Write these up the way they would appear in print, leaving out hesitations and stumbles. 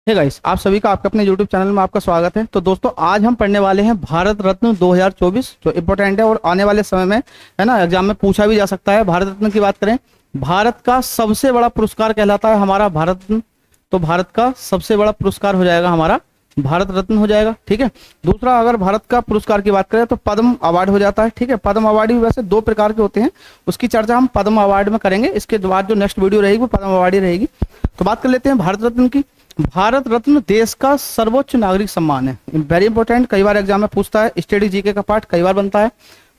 Hey guys, आप सभी का आपके अपने YouTube चैनल में आपका स्वागत है। तो दोस्तों, आज हम पढ़ने वाले हैं भारत रत्न 2024 जो इम्पोर्टेंट है और आने वाले समय में है ना एग्जाम में पूछा भी जा सकता है। भारत रत्न की बात करें, भारत का सबसे बड़ा पुरस्कार कहलाता है हमारा भारत रत्न। तो भारत का सबसे बड़ा पुरस्कार हो जाएगा हमारा भारत रत्न हो जाएगा। ठीक है। दूसरा, अगर भारत का पुरस्कार की बात करें तो पद्म अवार्ड हो जाता है। ठीक है। पद्म अवार्ड भी वैसे दो प्रकार के होते हैं, उसकी चर्चा हम पद्म अवार्ड में करेंगे। इसके बाद जो नेक्स्ट वीडियो रहेगी वो पद्म अवार्ड ही रहेगी। तो बात कर लेते हैं भारत रत्न की। भारत रत्न देश का सर्वोच्च नागरिक सम्मान है। वेरी इंपॉर्टेंट, कई बार एग्जाम में पूछता है, स्टडी जीके का पार्ट कई बार बनता है।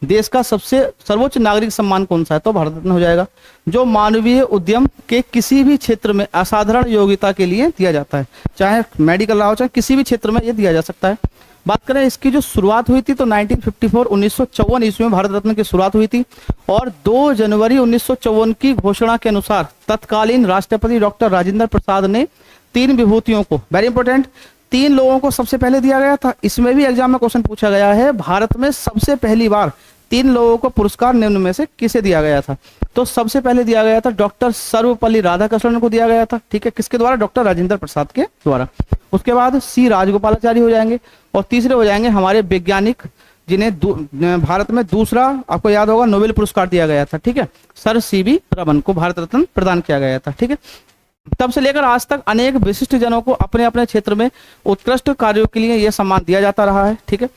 देश का सबसे सर्वोच्च नागरिक सम्मान कौन सा है, तो भारत रत्न हो जाएगा। जो मानवीय उद्यम के किसी भी क्षेत्र में असाधारण योग्यता के लिए दिया जाता है, चाहे मेडिकल रहा हो चाहे किसी भी क्षेत्र में ये दिया जा सकता है। बात करें इसकी जो शुरुआत हुई थी तो 1954 1954 ईस्वी में भारत रत्न की शुरुआत हुई थी और 2 जनवरी 1954 की घोषणा के अनुसार तत्कालीन राष्ट्रपति डॉक्टर राजेंद्र प्रसाद ने 3 विभूतियों को, वेरी इंपॉर्टेंट, 3 लोगों को सबसे पहले दिया गया था। इसमें भी एग्जाम में क्वेश्चन पूछा गया है, भारत में सबसे पहली बार 3 लोगों को पुरस्कार निम्न में से किसे दिया गया था। तो सबसे पहले दिया गया था डॉक्टर सर्वपल्ली राधाकृष्णन को दिया गया था। ठीक है। किसके द्वारा, डॉक्टर राजेंद्र प्रसाद के द्वारा। उसके बाद सी राजगोपालाचारी हो जाएंगे और तीसरे हो जाएंगे हमारे वैज्ञानिक जिन्हें भारत में दूसरा, आपको याद होगा, नोबेल पुरस्कार दिया गया था। ठीक है। सर सीवी रमन को भारत रत्न प्रदान किया गया था। ठीक है। तब से लेकर आज तक अनेक विशिष्ट जनों को अपने अपने क्षेत्र में उत्कृष्ट कार्यों के लिए यह सम्मान दिया जाता रहा है। ठीक है।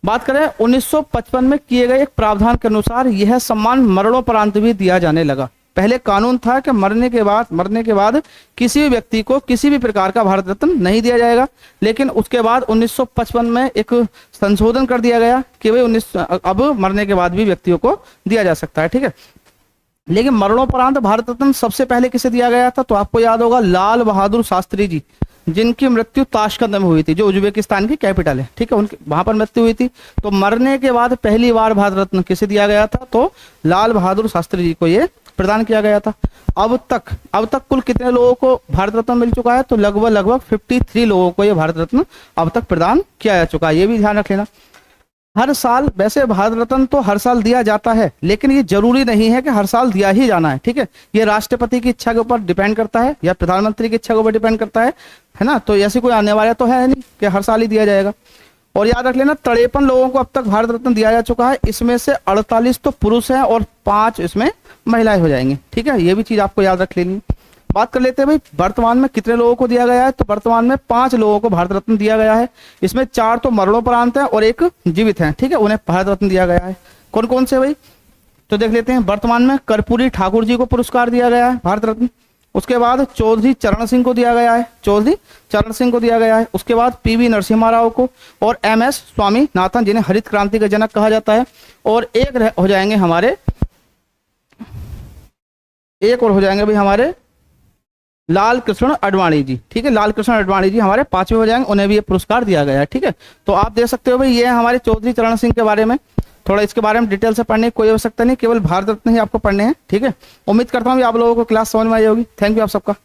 बात करें 1955 में किए गए एक प्रावधान के अनुसार यह सम्मान मरणोपरांत भी दिया जाने लगा। पहले कानून था कि मरने के बाद किसी भी व्यक्ति को किसी भी प्रकार का भारत रत्न नहीं दिया जाएगा, लेकिन उसके बाद 1955 में एक संशोधन कर दिया गया कि भाई अब मरने के बाद भी व्यक्तियों को दिया जा सकता है। ठीक है। लेकिन मरणोपरांत भारत रत्न सबसे पहले किसे दिया गया था, तो आपको याद होगा लाल बहादुर शास्त्री जी, जिनकी मृत्यु ताशकंद में हुई थी, जो उज्बेकिस्तान की कैपिटल है। ठीक है। उनकी वहां पर मृत्यु हुई थी। तो मरने के बाद पहली बार भारत रत्न किसे दिया गया था, तो लाल बहादुर शास्त्री जी को ये प्रदान किया गया था। अब तक कुल कितने लोगों को भारत रत्न मिल चुका है, तो लगभग 53 लोगों को ये भारत रत्न अब तक प्रदान किया जा चुका है। ये भी ध्यान रख लेना। हर साल, वैसे भारत रत्न तो हर साल दिया जाता है, लेकिन ये जरूरी नहीं है कि हर साल दिया ही जाना है। ठीक है। ये राष्ट्रपति की इच्छा के ऊपर डिपेंड करता है या प्रधानमंत्री की इच्छा के ऊपर डिपेंड करता है ना। तो ऐसे कोई आने वाला तो है नहीं कि हर साल ही दिया जाएगा। और याद रख लेना, 53 लोगों को अब तक भारत रत्न दिया जा चुका है। इसमें से 48 तो पुरुष हैं और 5 इसमें महिलाएं हो जाएंगी। ठीक है। ये भी चीज आपको याद रख लेनी। बात कर लेते हैं भाई वर्तमान में कितने लोगों को दिया गया है, तो वर्तमान में 5 लोगों को भारत रत्न दिया गया है। इसमें 4 तो मरणोपरांत हैं और 1 जीवित हैं। ठीक है। उन्हें भारत रत्न दिया गया है। कौन कौन से भाई, तो देख लेते हैं। वर्तमान में कर्पूरी ठाकुर जी को पुरस्कार दिया गया है भारत रत्न। उसके बाद चौधरी चरण सिंह को दिया गया है, चौधरी चरण सिंह को दिया गया है। उसके बाद पीवी नरसिम्हा राव को और MS स्वामीनाथन, जिन्हें हरित क्रांति का जनक कहा जाता है। और एक हो जाएंगे हमारे, एक और हो जाएंगे भाई हमारे लाल कृष्ण आडवाणी जी। ठीक है। लाल कृष्ण आडवाणी जी हमारे 5वें हो जाएंगे, उन्हें भी ये पुरस्कार दिया गया है। ठीक है। तो आप देख सकते हो भाई, ये हमारे चौधरी चरण सिंह के बारे में, थोड़ा इसके बारे में डिटेल से पढ़ने की कोई आवश्यकता नहीं, केवल भारत रत्न ही आपको पढ़ने हैं। ठीक है। उम्मीद करता हूँ आप लोगों को क्लास समझ में आई होगी। थैंक यू आप सबका।